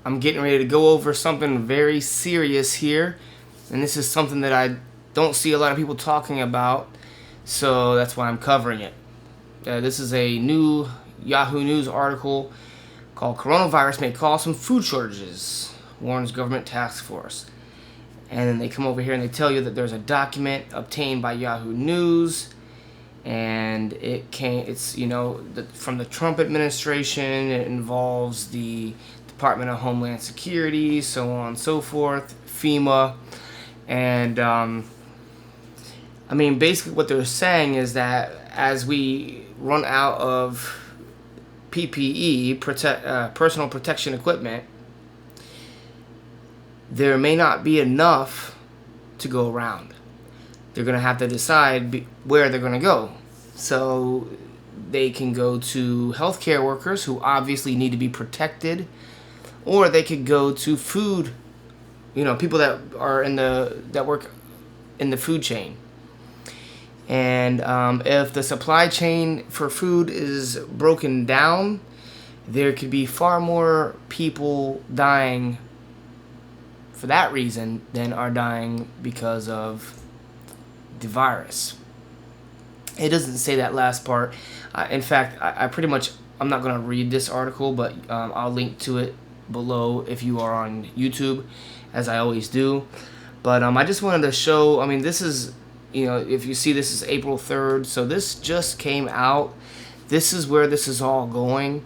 I'm getting ready to go over something very serious here, and this is something that I don't see a lot of people talking about, so that's why I'm covering it. This is a new Yahoo News article called "Coronavirus May Cause Some Food Shortages," warns government task force. And then they come over here and they tell you that there's a document obtained by Yahoo News, and it's from the Trump administration. It involves the Department of Homeland Security, so on and so forth, FEMA, and basically what they're saying is that as we run out of PPE, personal protection equipment, there may not be enough to go around. They're going to have to decide where they're going to go. So they can go to healthcare workers who obviously need to be protected, or they could go to food, people that are that work in the food chain. And if the supply chain for food is broken down, there could be far more people dying for that reason than are dying because of the virus. It doesn't say that last part. In fact, I'm not going to read this article, but I'll link to it below if you are on YouTube, as I always do. But I just wanted to show, this is, if you see, this is April 3rd, so this just came out. This is where this is all going.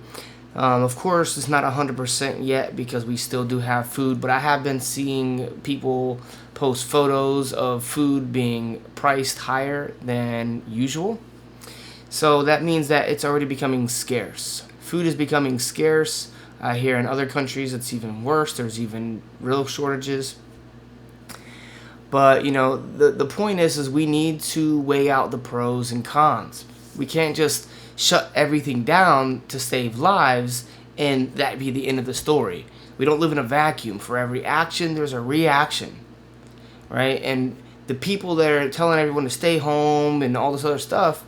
Of course, it's not 100% yet because we still do have food, but I have been seeing people post photos of food being priced higher than usual. So that means that it's already becoming scarce. Food is becoming scarce. Here in other countries, it's even worse. There's even real shortages. But, the point is we need to weigh out the pros and cons. We can't just shut everything down to save lives and that be the end of the story. We don't live in a vacuum. For every action, there's a reaction, right? And the people that are telling everyone to stay home and all this other stuff,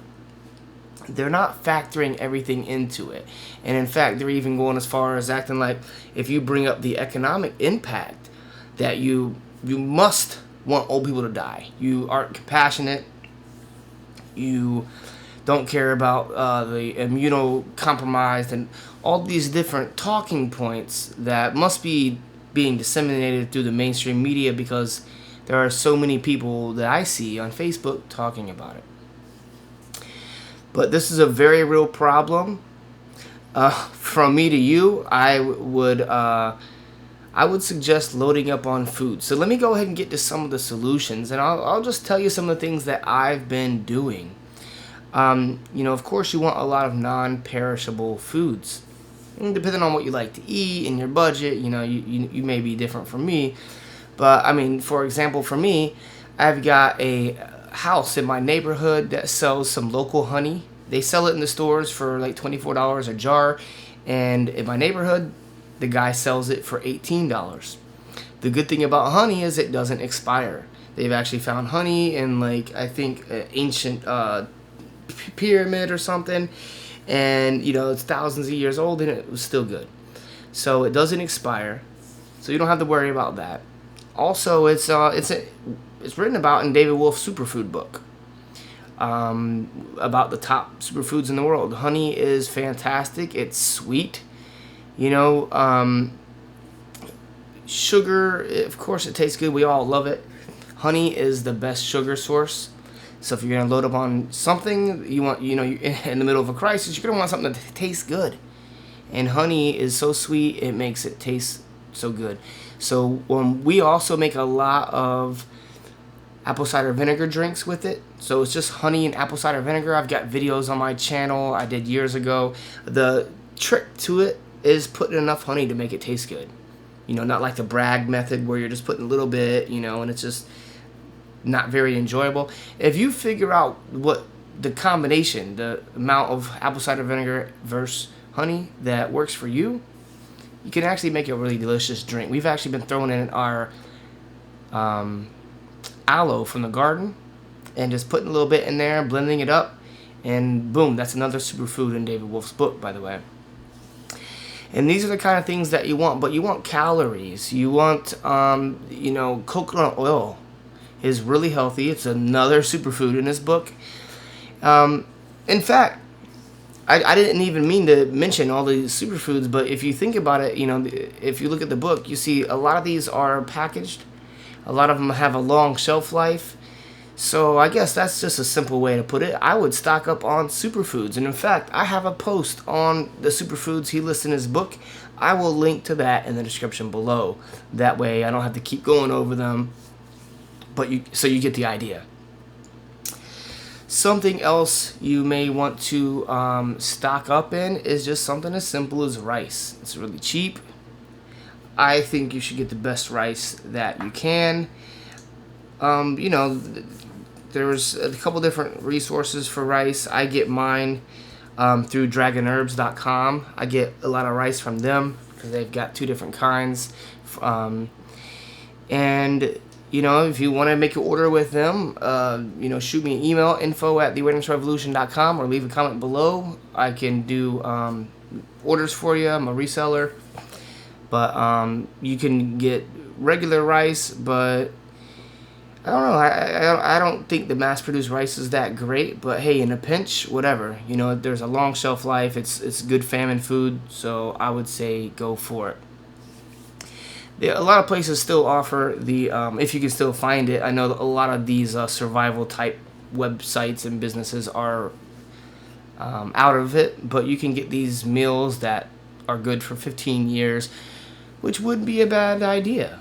they're not factoring everything into it. And in fact, they're even going as far as acting like if you bring up the economic impact, that you must want old people to die. You aren't compassionate. You don't care about the immunocompromised and all these different talking points that must be being disseminated through the mainstream media because there are so many people that I see on Facebook talking about it. But this is a very real problem. From me to you, I would suggest loading up on food. So let me go ahead and get to some of the solutions, and I'll just tell you some of the things that I've been doing. Of course, you want a lot of non-perishable foods. And depending on what you like to eat and your budget, you may be different from me. But, for example, for me, I've got a house in my neighborhood that sells some local honey. They sell it in the stores for like $24 a jar. And in my neighborhood, the guy sells it for $18. The good thing about honey is it doesn't expire. They've actually found honey in, I think, an ancient pyramid or something, and it's thousands of years old and it was still good. So it doesn't expire, so you don't have to worry about that. Also, it's written about in David Wolf's Superfood book, about the top superfoods in the world. Honey is fantastic. It's sweet. Sugar, of course, it tastes good. We all love it. Honey is the best sugar source. So if you're going to load up on something, you want, you're in the middle of a crisis, you're going to want something that tastes good. And honey is so sweet, it makes it taste so good. So we also make a lot of apple cider vinegar drinks with it. So it's just honey and apple cider vinegar. I've got videos on my channel I did years ago. The trick to it is putting enough honey to make it taste good. Not like the brag method where you're just putting a little bit, and it's just not very enjoyable. If you figure out what the combination, the amount of apple cider vinegar versus honey that works for you, you can actually make a really delicious drink. We've actually been throwing in our aloe from the garden and just putting a little bit in there, blending it up, and boom, that's another superfood in David Wolf's book, by the way. And these are the kind of things that you want, but you want calories. You want, coconut oil is really healthy. It's another superfood in this book. In fact, I didn't even mean to mention all these superfoods, but if you think about it, if you look at the book, you see a lot of these are packaged. A lot of them have a long shelf life. So I guess that's just a simple way to put it. I would stock up on superfoods. And in fact, I have a post on the superfoods he lists in his book. I will link to that in the description below. That way I don't have to keep going over them. So you get the idea. Something else you may want to stock up in is just something as simple as rice. It's really cheap. I think you should get the best rice that you can. There's a couple different resources for rice. I get mine through dragonherbs.com. I get a lot of rice from them because they've got 2 different kinds. If you want to make an order with them, shoot me an email, info@theawarenessrevolution.com, or leave a comment below. I can do orders for you. I'm a reseller. But you can get regular rice, but I don't know. I don't think the mass-produced rice is that great. But hey, in a pinch, whatever. There's a long shelf life. It's good famine food, so I would say go for it. A lot of places still offer the, if you can still find it. I know a lot of these survival-type websites and businesses are out of it, but you can get these meals that are good for 15 years, which wouldn't be a bad idea.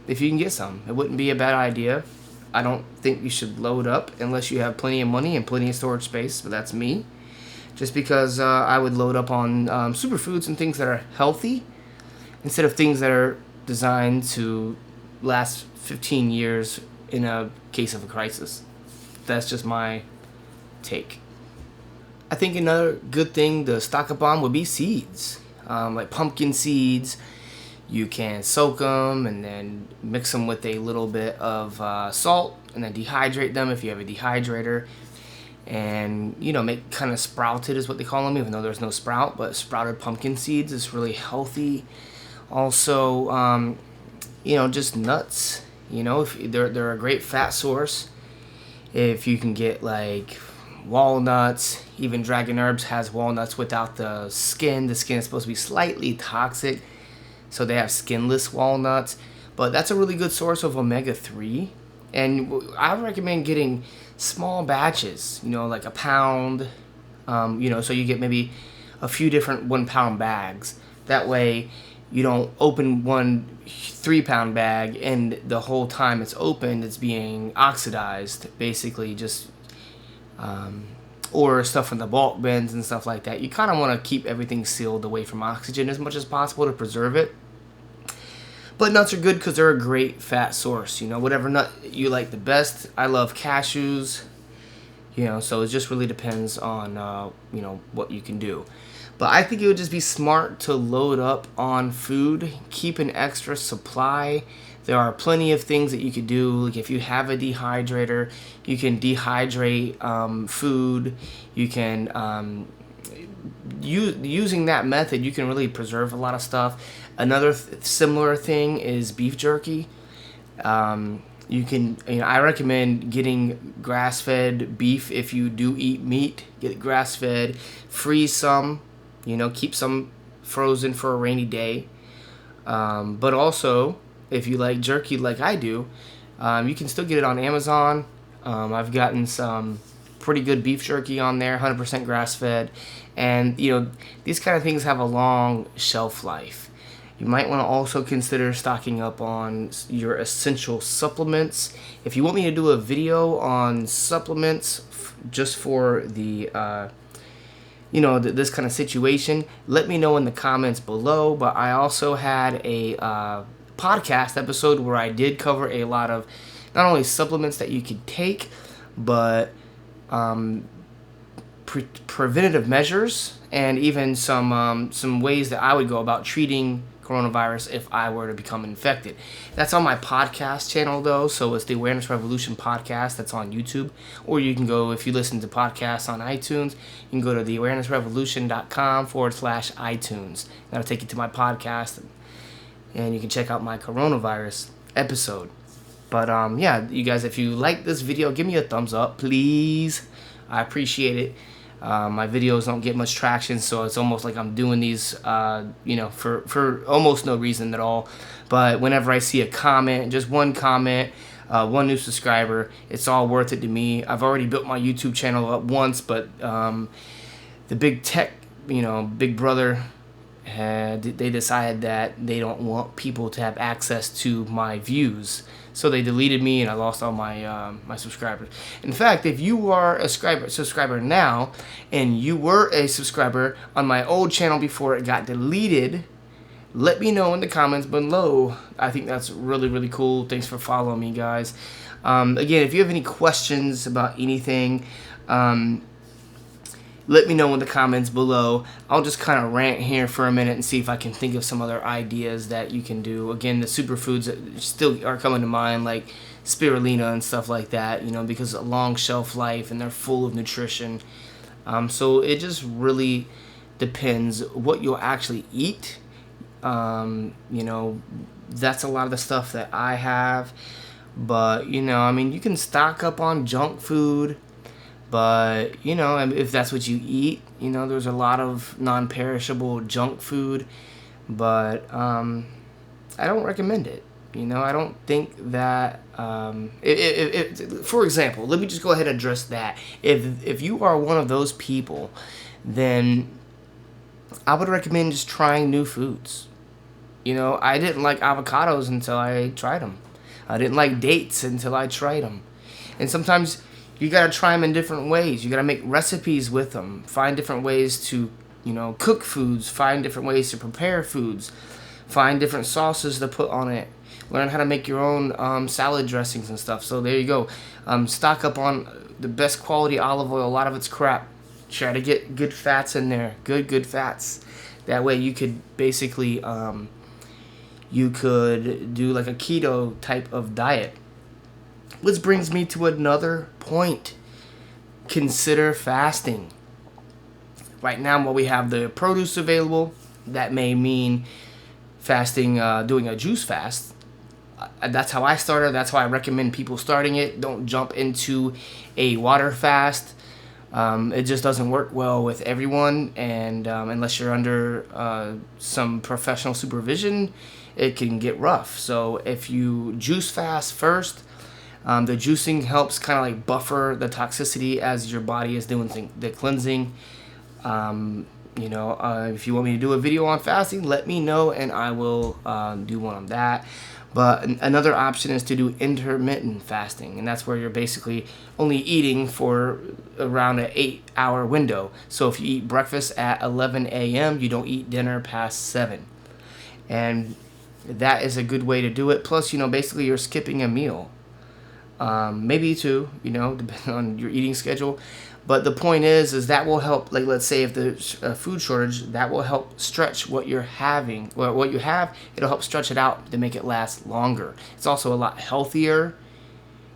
If you can get some, it wouldn't be a bad idea. I don't think you should load up unless you have plenty of money and plenty of storage space, but that's me. Just because I would load up on superfoods and things that are healthy instead of things that are designed to last 15 years in a case of a crisis. That's just my take. I think another good thing to stock up on would be seeds. Like pumpkin seeds. You can soak them and then mix them with a little bit of salt and then dehydrate them if you have a dehydrator. And, make kind of sprouted is what they call them, even though there's no sprout, but sprouted pumpkin seeds is really healthy. Also, just nuts. If they're a great fat source. If you can get like walnuts, even Dragon Herbs has walnuts without the skin. The skin is supposed to be slightly toxic, so they have skinless walnuts. But that's a really good source of omega-3. And I recommend getting small batches, like a pound, so you get maybe a few different 1-pound bags. That way you don't open one 3-pound bag and the whole time it's opened it's being oxidized, basically, just or stuff in the bulk bins and stuff like that. You kind of want to keep everything sealed away from oxygen as much as possible to preserve it. But nuts are good because they're a great fat source. Whatever nut you like the best. I love cashews. So it just really depends on what you can do. But I think it would just be smart to load up on food, keep an extra supply. There are plenty of things that you could do. Like if you have a dehydrator, you can dehydrate food. You can using that method, you can really preserve a lot of stuff. Another similar thing is beef jerky. You can, I recommend getting grass-fed beef if you do eat meat. Get it grass-fed. Freeze some. Keep some frozen for a rainy day. But also, if you like jerky like I do, you can still get it on Amazon. I've gotten some pretty good beef jerky on there, 100% grass-fed. And, these kind of things have a long shelf life. You might want to also consider stocking up on your essential supplements. If you want me to do a video on supplements just for the this kind of situation, let me know in the comments below. But I also had a podcast episode where I did cover a lot of not only supplements that you could take, but preventative measures and even some ways that I would go about treating coronavirus if I were to become infected. That's on my podcast channel though, so it's the Awareness Revolution podcast that's on YouTube. Or you can go, if you listen to podcasts on iTunes, you can go to theawarenessrevolution.com/iTunes. That'll take you to my podcast, and you can check out my coronavirus episode. But yeah, you guys, if you like this video, give me a thumbs up, please. I appreciate it. My videos don't get much traction, so it's almost like I'm doing these, for almost no reason at all. But whenever I see a comment, just one comment, one new subscriber, it's all worth it to me. I've already built my YouTube channel up once, but the big tech, Big Brother, they decided that they don't want people to have access to my views. So they deleted me, and I lost all my my subscribers. In fact, if you are a subscriber now, and you were a subscriber on my old channel before it got deleted, let me know in the comments below. I think that's really, really cool. Thanks for following me, guys. Again, if you have any questions about anything, let me know in the comments below. I'll just kind of rant here for a minute and see if I can think of some other ideas that you can do. Again, the superfoods that still are coming to mind, like spirulina and stuff like that, because of a long shelf life and they're full of nutrition. So it just really depends what you'll actually eat. That's a lot of the stuff that I have. But, you can stock up on junk food. But, if that's what you eat, there's a lot of non-perishable junk food. But I don't recommend it. I don't think that, for example, let me just go ahead and address that. If you are one of those people, then I would recommend just trying new foods. I didn't like avocados until I tried them. I didn't like dates until I tried them. And sometimes you got to try them in different ways. You got to make recipes with them. Find different ways to, cook foods. Find different ways to prepare foods. Find different sauces to put on it. Learn how to make your own salad dressings and stuff. So there you go. Stock up on the best quality olive oil. A lot of it's crap. Try to get good fats in there. Good fats. That way you could basically, you could do like a keto type of diet. Which brings me to another point. Consider fasting. Right now, while we have the produce available, that may mean fasting, doing a juice fast. That's how I started. That's how I recommend people starting it. Don't jump into a water fast. It just doesn't work well with everyone, and unless you're under some professional supervision, it can get rough. So if you juice fast first, the juicing helps kind of like buffer the toxicity as your body is doing the cleansing. If you want me to do a video on fasting, let me know and I will do one on that. But another option is to do intermittent fasting, and that's where you're basically only eating for around an 8-hour window. So if you eat breakfast at 11 a.m., you don't eat dinner past 7. And that is a good way to do it. Plus, basically you're skipping a meal. Maybe 2, depending on your eating schedule. But the point is that will help, like let's say if there's a food shortage, that will help stretch what you're having. Well, what you have, it'll help stretch it out to make it last longer. It's also a lot healthier,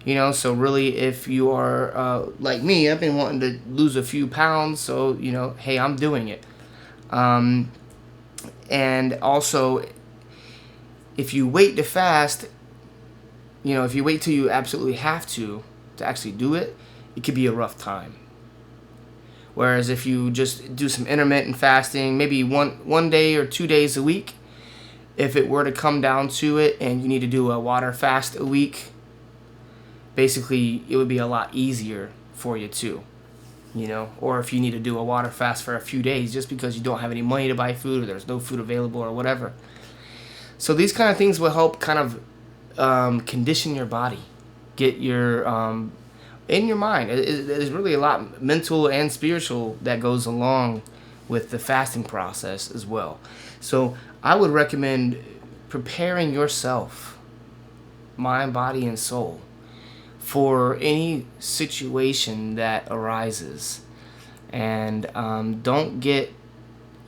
so really if you are like me, I've been wanting to lose a few pounds, so, hey, I'm doing it. And also, if you wait to fast, if you wait till you absolutely have to actually do it, it could be a rough time. Whereas if you just do some intermittent fasting, maybe one day or 2 days a week, if it were to come down to it and you need to do a water fast a week, basically it would be a lot easier for you too. Or if you need to do a water fast for a few days just because you don't have any money to buy food or there's no food available or whatever. So these kind of things will help kind of condition your body, get your in your mind. There's really a lot mental and spiritual that goes along with the fasting process as well. So I would recommend preparing yourself, mind, body, and soul, for any situation that arises. And don't get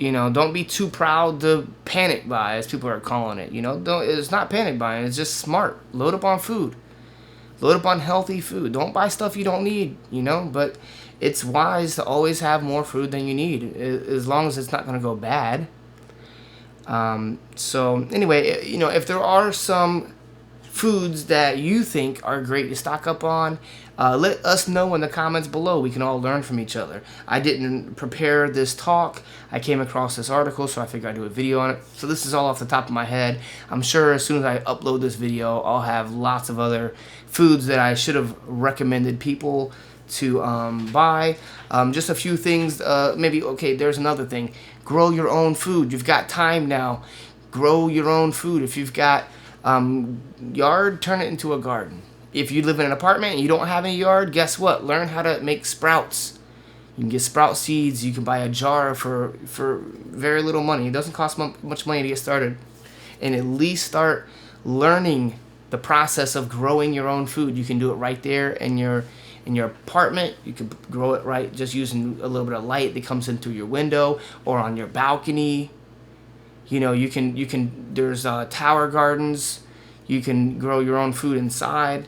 You know, don't be too proud to panic buy, as people are calling it. You know, it's not panic buying. It's just smart. Load up on food. Load up on healthy food. Don't buy stuff you don't need, you know, but it's wise to always have more food than you need, as long as it's not going to go bad. So anyway, you know, if there are some foods that you think are great to stock up on, let us know in the comments below. We can all learn from each other. I didn't prepare this talk. I came across this article, so I figured I'd do a video on it. So this is all off the top of my head. I'm sure as soon as I upload this video, I'll have lots of other foods that I should have recommended people to buy. Just a few things. Maybe, okay, there's another thing. Grow your own food. You've got time now. Grow your own food. If you've got yard, turn it into a garden. If you live in an apartment and you don't have any yard, guess what? Learn how to make sprouts. You can get sprout seeds. You can buy a jar for very little money. It doesn't cost much money to get started. And at least start learning the process of growing your own food. You can do it right there in your apartment. You can grow it right just using a little bit of light that comes in through your window or on your balcony. You know, you can there's tower gardens. You can grow your own food inside.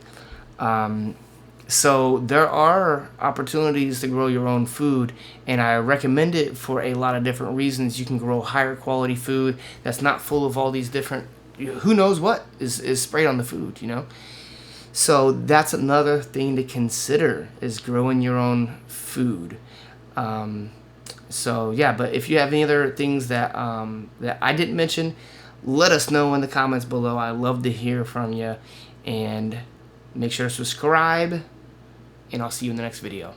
So there are opportunities to grow your own food, and I recommend it for a lot of different reasons. You can grow higher quality food that's not full of all these different, who knows what is sprayed on the food, you know. So that's another thing to consider, is growing your own food. So yeah, but if you have any other things that that I didn't mention, let us know in the comments below. I love to hear from you, and make sure to subscribe, and I'll see you in the next video.